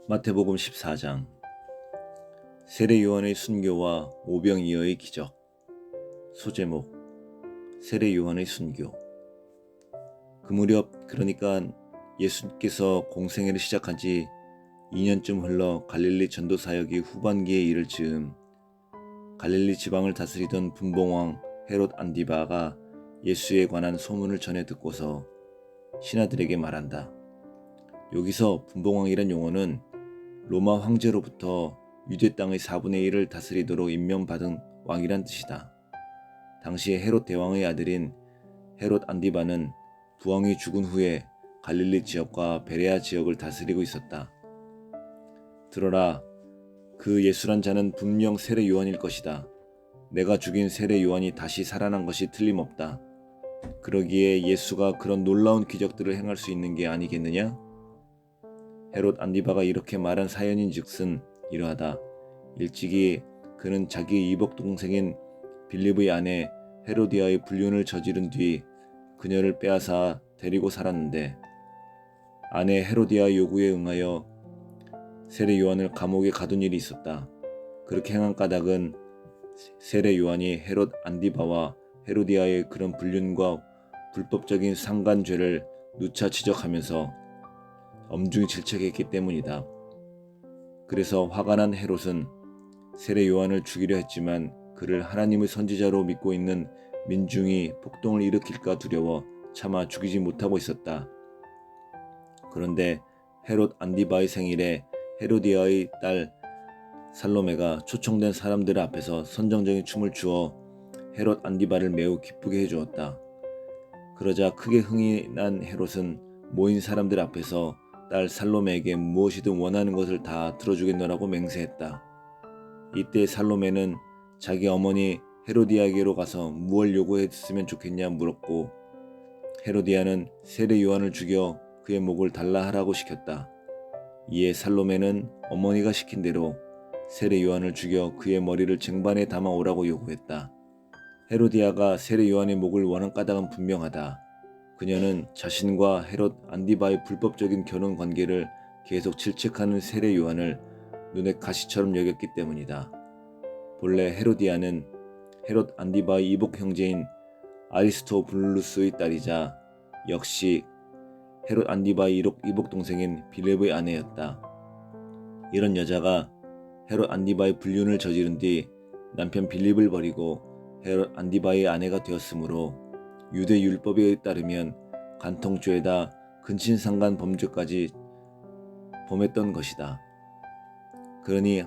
마태복음 14장 세례 요한의 순교와 오병이어의 기적. 소제목 세례 요한의 순교. 그 무렵 그러니까 예수께서 공생애를 시작한 지 2년쯤 흘러 갈릴리 전도 사역이 후반기에 이를 즈음 갈릴리 지방을 다스리던 분봉왕 헤롯 안디바가 예수에 관한 소문을 전해 듣고서 신하들에게 말한다. 여기서 분봉왕이란 용어는 로마 황제로부터 유대 땅의 4분의 1을 다스리도록 임명받은 왕이란 뜻이다. 당시 헤롯 대왕의 아들인 헤롯 안디바는 부왕이 죽은 후에 갈릴리 지역과 베레아 지역을 다스리고 있었다. 들어라, 그 예수란 자는 분명 세례 요한일 것이다. 내가 죽인 세례 요한이 다시 살아난 것이 틀림없다. 그러기에 예수가 그런 놀라운 기적들을 행할 수 있는 게 아니겠느냐? 헤롯 안디바가 이렇게 말한 사연인즉슨 이러하다. 일찍이 그는 자기 이복 동생인 빌립의 아내 헤로디아의 불륜을 저지른 뒤 그녀를 빼앗아 데리고 살았는데 아내 헤로디아 요구에 응하여 세례 요한을 감옥에 가둔 일이 있었다. 그렇게 행한 까닭은 세례 요한이 헤롯 안디바와 헤로디아의 그런 불륜과 불법적인 상간죄를 누차 지적하면서 엄중히 질책했기 때문이다. 그래서 화가 난 헤롯은 세례 요한을 죽이려 했지만 그를 하나님의 선지자로 믿고 있는 민중이 폭동을 일으킬까 두려워 차마 죽이지 못하고 있었다. 그런데 헤롯 안디바의 생일에 헤로디아의 딸 살로메가 초청된 사람들 앞에서 선정적인 춤을 추어 헤롯 안디바를 매우 기쁘게 해주었다. 그러자 크게 흥이 난 헤롯은 모인 사람들 앞에서 딸 살로메에게 무엇이든 원하는 것을 다 들어주겠노라고 맹세했다. 이때 살로메는 자기 어머니 헤로디아에게로 가서 무엇을 요구했으면 좋겠냐 물었고 헤로디아는 세례 요한을 죽여 그의 목을 달라 하라고 시켰다. 이에 살로메는 어머니가 시킨 대로 세례 요한을 죽여 그의 머리를 쟁반에 담아 오라고 요구했다. 헤로디아가 세례 요한의 목을 원한 까닭은 분명하다. 그녀는 자신과 헤롯 안디바의 불법적인 결혼 관계를 계속 질책하는 세례 요한을 눈에 가시처럼 여겼기 때문이다. 본래 헤로디아는 헤롯 안디바의 이복 형제인 아리스토블루스의 딸이자 역시 헤롯 안디바의 이복 동생인 빌립의 아내였다. 이런 여자가 헤롯 안디바의 불륜을 저지른 뒤 남편 빌립을 버리고 헤롯 안디바의 아내가 되었으므로 유대 율법에 따르면 간통죄에다 근친상간 범죄까지 범했던 것이다. 그러니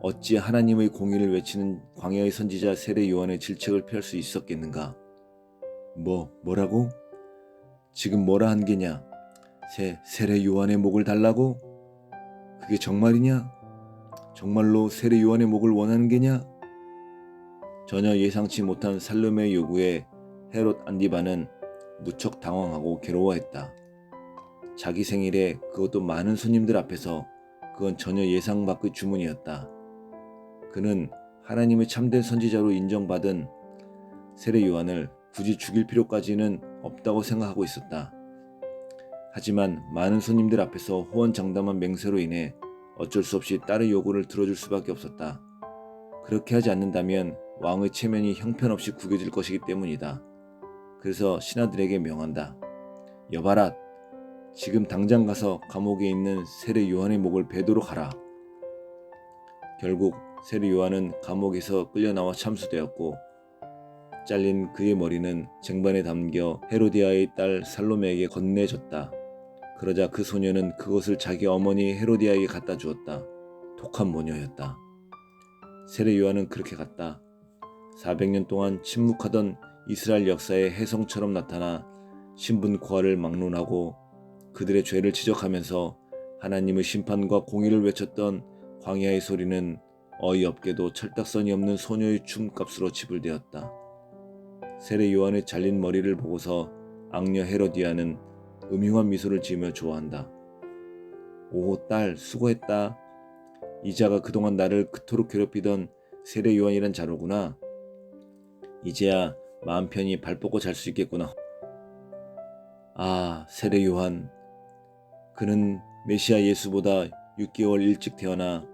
어찌 하나님의 공의를 외치는 광야의 선지자 세례 요한의 질책을 피할 수 있었겠는가? 뭐라고? 지금 뭐라 한 게냐? 세례 요한의 목을 달라고? 그게 정말이냐? 정말로 세례 요한의 목을 원하는 게냐? 전혀 예상치 못한 살로메의 요구에 헤롯 안디바는 무척 당황하고 괴로워했다. 자기 생일에 그것도 많은 손님들 앞에서 그건 전혀 예상 밖의 주문이었다. 그는 하나님의 참된 선지자로 인정받은 세례 요한을 굳이 죽일 필요까지는 없다고 생각하고 있었다. 하지만 많은 손님들 앞에서 호언장담한 맹세로 인해 어쩔 수 없이 딸의 요구를 들어줄 수밖에 없었다. 그렇게 하지 않는다면 왕의 체면이 형편없이 구겨질 것이기 때문이다. 그래서 신하들에게 명한다. 여봐라, 지금 당장 가서 감옥에 있는 세례 요한의 목을 베도록 하라. 결국 세례 요한은 감옥에서 끌려나와 참수되었고 잘린 그의 머리는 쟁반에 담겨 헤로디아의 딸 살로메에게 건네줬다. 그러자 그 소녀는 그것을 자기 어머니 헤로디아에게 갖다 주었다. 독한 모녀였다. 세례 요한은 그렇게 갔다. 400년 동안 침묵하던 이스라엘 역사의 혜성처럼 나타나 신분 고하를 막론하고 그들의 죄를 지적하면서 하나님의 심판과 공의를 외쳤던 광야의 소리는 어이없게도 철딱선이 없는 소녀의 춤값으로 지불되었다. 세례 요한의 잘린 머리를 보고서 악녀 헤로디아는 음흉한 미소를 지으며 좋아한다. 오, 딸 수고했다. 이자가 그동안 나를 그토록 괴롭히던 세례 요한이란 자로구나. 이제야 마음 편히 발 뻗고 잘 수 있겠구나. 아, 세례 요한. 그는 메시아 예수보다 6개월 일찍 태어나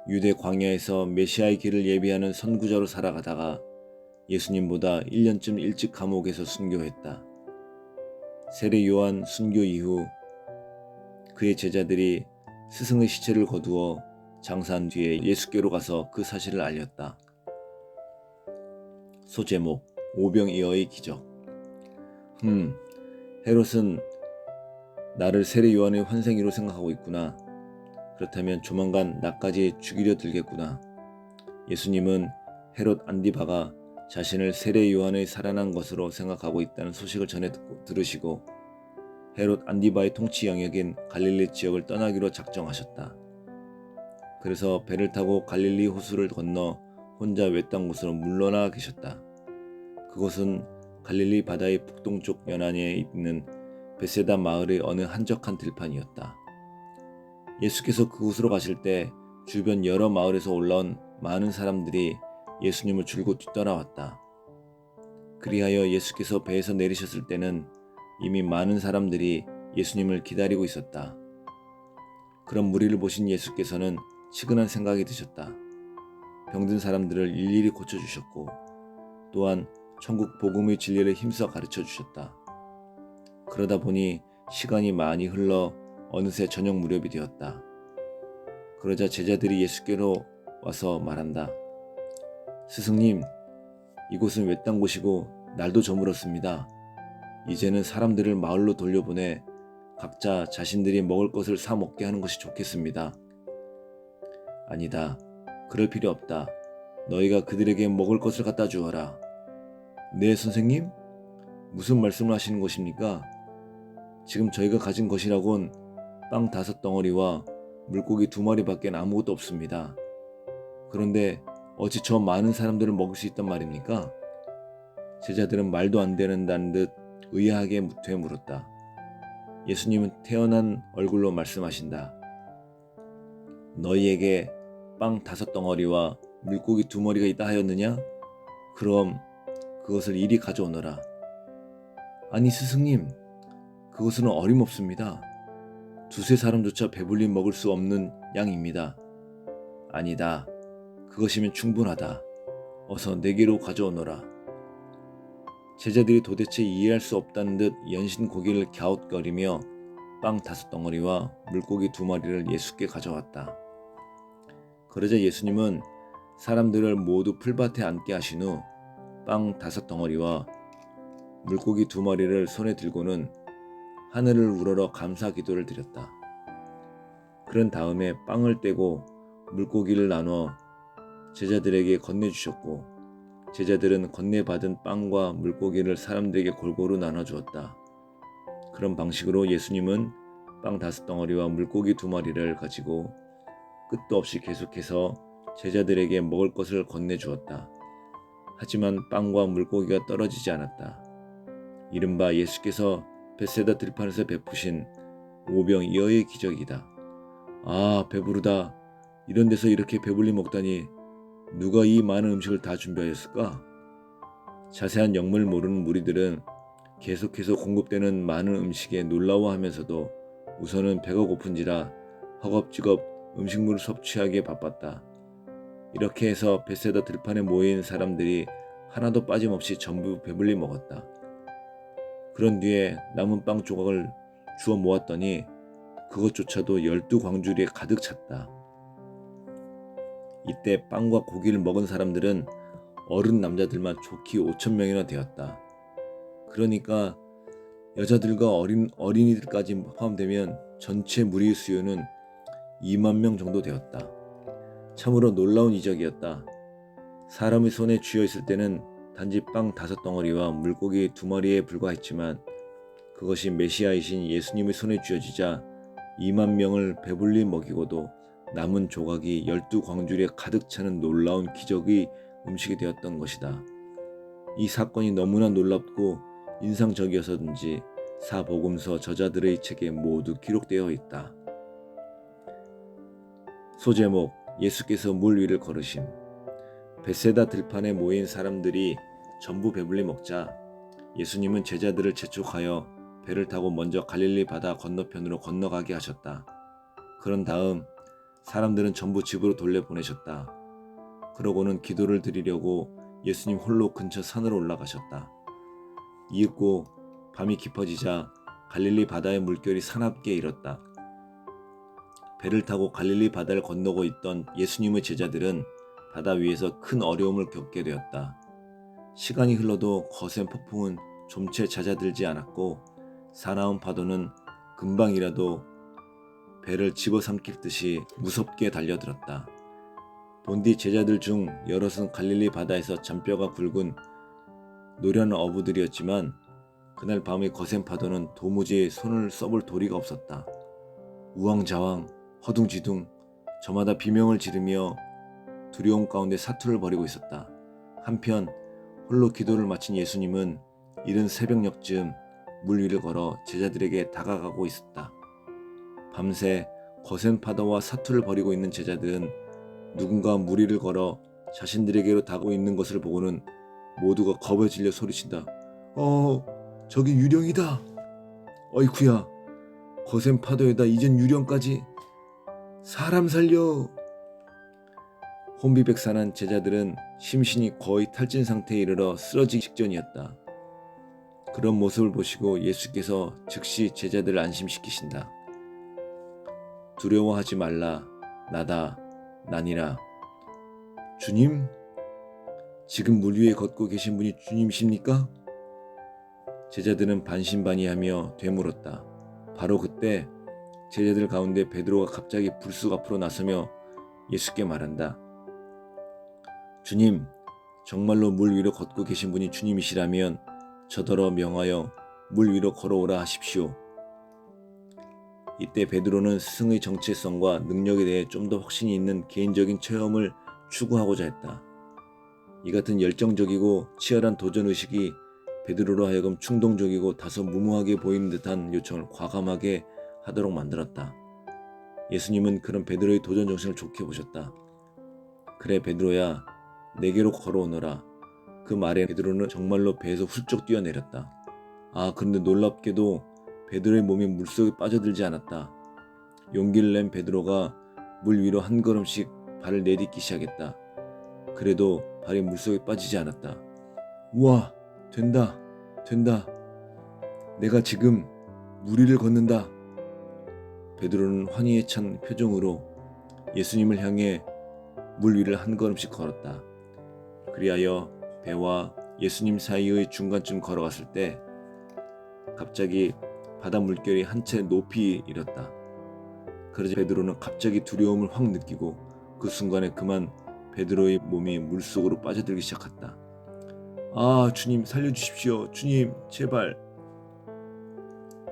유대 광야에서 메시아의 길을 예비하는 선구자로 살아가다가 예수님보다 1년쯤 일찍 감옥에서 순교했다. 세례 요한 순교 이후 그의 제자들이 스승의 시체를 거두어 장사한 뒤에 예수께로 가서 그 사실을 알렸다. 소제목 오병이어의 기적. 헤롯은 나를 세례 요한의 환생이로 생각하고 있구나. 그렇다면 조만간 나까지 죽이려 들겠구나. 예수님은 헤롯 안디바가 자신을 세례 요한의 살아난 것으로 생각하고 있다는 소식을 전해 들으시고 헤롯 안디바의 통치 영역인 갈릴리 지역을 떠나기로 작정하셨다. 그래서 배를 타고 갈릴리 호수를 건너 혼자 외딴 곳으로 물러나 계셨다. 그곳은 갈릴리 바다의 북동쪽 연안에 있는 베세다 마을의 어느 한적한 들판이었다. 예수께서 그곳으로 가실 때 주변 여러 마을에서 올라온 많은 사람들이 예수님을 줄곧 뒤따라왔다. 그리하여 예수께서 배에서 내리셨을 때는 이미 많은 사람들이 예수님을 기다리고 있었다. 그런 무리를 보신 예수께서는 치근한 생각이 드셨다. 병든 사람들을 일일이 고쳐주셨고 또한 천국 복음의 진리를 힘써 가르쳐 주셨다. 그러다 보니 시간이 많이 흘러 어느새 저녁 무렵이 되었다. 그러자 제자들이 예수께로 와서 말한다. 스승님, 이곳은 외딴 곳이고 날도 저물었습니다. 이제는 사람들을 마을로 돌려보내 각자 자신들이 먹을 것을 사 먹게 하는 것이 좋겠습니다. 아니다. 그럴 필요 없다. 너희가 그들에게 먹을 것을 갖다 주어라. 네, 선생님? 무슨 말씀을 하시는 것입니까? 지금 저희가 가진 것이라곤 빵 5덩어리와 물고기 2마리밖에 아무것도 없습니다. 그런데 어찌 저 많은 사람들을 먹을 수 있단 말입니까? 제자들은 말도 안 되는다는 듯 의아하게 되물었다. 예수님은 태연한 얼굴로 말씀하신다. 너희에게 빵 5덩어리와 물고기 2마리가 있다 하였느냐? 그럼 그것을 이리 가져오너라. 아니 스승님, 그것은 어림없습니다. 2-3 사람조차 배불리 먹을 수 없는 양입니다. 아니다. 그것이면 충분하다. 어서 내게로 가져오너라. 제자들이 도대체 이해할 수 없다는 듯 연신 고개를 갸웃거리며 빵 5덩어리와 물고기 2마리를 예수께 가져왔다. 그러자 예수님은 사람들을 모두 풀밭에 앉게 하신 후 빵 5덩어리와 물고기 2마리를 손에 들고는 하늘을 우러러 감사 기도를 드렸다. 그런 다음에 빵을 떼고 물고기를 나눠 제자들에게 건네주셨고 제자들은 건네받은 빵과 물고기를 사람들에게 골고루 나눠주었다. 그런 방식으로 예수님은 빵 5덩어리와 물고기 2마리를 가지고 끝도 없이 계속해서 제자들에게 먹을 것을 건네주었다. 하지만 빵과 물고기가 떨어지지 않았다. 이른바 예수께서 벳세다 들판에서 베푸신 오병이어의 기적이다. 아, 배부르다. 이런 데서 이렇게 배불리 먹다니 누가 이 많은 음식을 다 준비하였을까? 자세한 영문을 모르는 무리들은 계속해서 공급되는 많은 음식에 놀라워하면서도 우선은 배가 고픈지라 허겁지겁 음식물을 섭취하기에 바빴다. 이렇게 해서 벳세다 들판에 모인 사람들이 하나도 빠짐없이 전부 배불리 먹었다. 그런 뒤에 남은 빵 조각을 주워 모았더니 그것조차도 12광주리에 가득 찼다. 이때 빵과 고기를 먹은 사람들은 어른 남자들만 좋기 5,000명이나 되었다. 그러니까 여자들과 어린이들까지 포함되면 전체 무리의 수요는 2만 명 정도 되었다. 참으로 놀라운 이적이었다. 사람의 손에 쥐어 있을 때는 단지 빵 5덩어리와 물고기 2마리에 불과했지만 그것이 메시아이신 예수님의 손에 쥐어지자 2만 명을 배불리 먹이고도 남은 조각이 12광주리에 가득 차는 놀라운 기적의 음식이 되었던 것이다. 이 사건이 너무나 놀랍고 인상적이어서든지 사복음서 저자들의 책에 모두 기록되어 있다. 소제목 예수께서 물 위를 걸으심. 벳세다 들판에 모인 사람들이 전부 배불리 먹자 예수님은 제자들을 재촉하여 배를 타고 먼저 갈릴리 바다 건너편으로 건너가게 하셨다. 그런 다음 사람들은 전부 집으로 돌려보내셨다. 그러고는 기도를 드리려고 예수님 홀로 근처 산으로 올라가셨다. 이윽고 밤이 깊어지자 갈릴리 바다의 물결이 사납게 일었다. 배를 타고 갈릴리 바다를 건너고 있던 예수님의 제자들은 바다 위에서 큰 어려움을 겪게 되었다. 시간이 흘러도 거센 폭풍은 좀채 잦아들지 않았고 사나운 파도는 금방이라도 배를 집어삼킬 듯이 무섭게 달려들었다. 본디 제자들 중 여럿은 갈릴리 바다에서 잔뼈가 굵은 노련 어부들이었지만 그날 밤의 거센 파도는 도무지 손을 써볼 도리가 없었다. 우왕좌왕 허둥지둥 저마다 비명을 지르며 두려움 가운데 사투를 벌이고 있었다. 한편 홀로 기도를 마친 예수님은 이른 새벽녘쯤 물 위를 걸어 제자들에게 다가가고 있었다. 밤새 거센 파도와 사투를 벌이고 있는 제자들은 누군가 물 위를 걸어 자신들에게로 다가오고 있는 것을 보고는 모두가 겁에 질려 소리친다. 저기 유령이다. 어이쿠야, 거센 파도에다 이젠 유령까지. 사람 살려. 혼비백산한 제자들은 심신이 거의 탈진 상태에 이르러 쓰러지기 직전이었다. 그런 모습을 보시고 예수께서 즉시 제자들을 안심시키신다. 두려워하지 말라. 나다. 나니라. 주님? 지금 물 위에 걷고 계신 분이 주님이십니까? 제자들은 반신반의하며 되물었다. 바로 그때 제자들 가운데 베드로가 갑자기 불쑥 앞으로 나서며 예수께 말한다. 주님, 정말로 물 위로 걷고 계신 분이 주님이시라면 저더러 명하여 물 위로 걸어오라 하십시오. 이때 베드로는 스승의 정체성과 능력에 대해 좀 더 확신이 있는 개인적인 체험을 추구하고자 했다. 이 같은 열정적이고 치열한 도전의식이 베드로로 하여금 충동적이고 다소 무모하게 보이는 듯한 요청을 과감하게 하도록 만들었다. 예수님은 그런 베드로의 도전 정신을 좋게 보셨다. 그래 베드로야, 내게로 걸어오너라. 그 말에 베드로는 정말로 배에서 훌쩍 뛰어내렸다. 그런데 놀랍게도 베드로의 몸이 물속에 빠져들지 않았다. 용기를 낸 베드로가 물 위로 한 걸음씩 발을 내딛기 시작했다. 그래도 발이 물속에 빠지지 않았다. 우와, 된다. 내가 지금 물 위를 걷는다. 베드로는 환희에 찬 표정으로 예수님을 향해 물 위를 한 걸음씩 걸었다. 그리하여 배와 예수님 사이의 중간쯤 걸어갔을 때 갑자기 바다 물결이 한 채 높이 일었다. 그러자 베드로는 갑자기 두려움을 확 느끼고 그 순간에 그만 베드로의 몸이 물속으로 빠져들기 시작했다. 주님 살려주십시오. 주님 제발.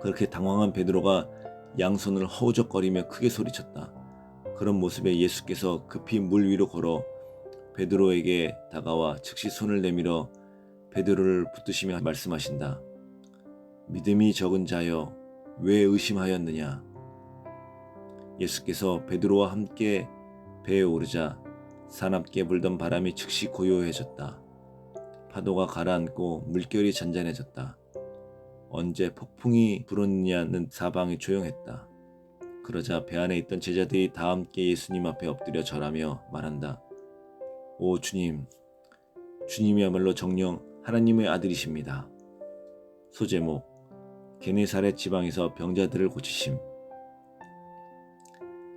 그렇게 당황한 베드로가 양손을 허우적거리며 크게 소리쳤다. 그런 모습에 예수께서 급히 물 위로 걸어 베드로에게 다가와 즉시 손을 내밀어 베드로를 붙드시며 말씀하신다. 믿음이 적은 자여, 왜 의심하였느냐? 예수께서 베드로와 함께 배에 오르자 사납게 불던 바람이 즉시 고요해졌다. 파도가 가라앉고 물결이 잔잔해졌다. 언제 폭풍이 불었느냐는 사방이 조용했다. 그러자 배 안에 있던 제자들이 다 함께 예수님 앞에 엎드려 절하며 말한다. 오 주님, 주님이야말로 정녕 하나님의 아들이십니다. 소제목, 게네사렛 지방에서 병자들을 고치심.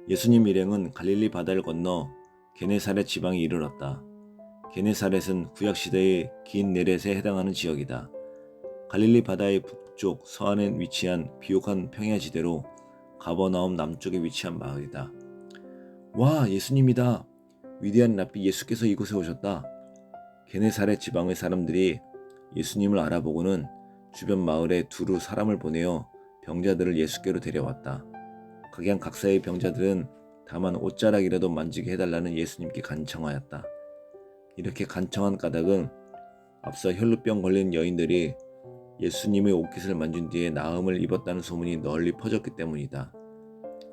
예수님 일행은 갈릴리 바다를 건너 게네사렛 지방에 이르렀다. 게네사렛은 구약시대의 긴 네렛에 해당하는 지역이다. 갈릴리 바다의 북쪽 서안에 위치한 비옥한 평야지대로 가버나움 남쪽에 위치한 마을이다. 와, 예수님이다. 위대한 랍비 예수께서 이곳에 오셨다. 게네사렛 지방의 사람들이 예수님을 알아보고는 주변 마을에 두루 사람을 보내어 병자들을 예수께로 데려왔다. 각양각사의 병자들은 다만 옷자락이라도 만지게 해달라는 예수님께 간청하였다. 이렇게 간청한 까닭은 앞서 혈루병 걸린 여인들이 예수님의 옷깃을 만진 뒤에 나음을 입었다는 소문이 널리 퍼졌기 때문이다.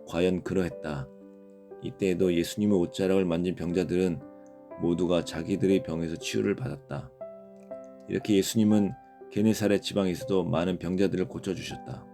과연 그러했다. 이때에도 예수님의 옷자락을 만진 병자들은 모두가 자기들의 병에서 치유를 받았다. 이렇게 예수님은 게네사렛 지방에서도 많은 병자들을 고쳐주셨다.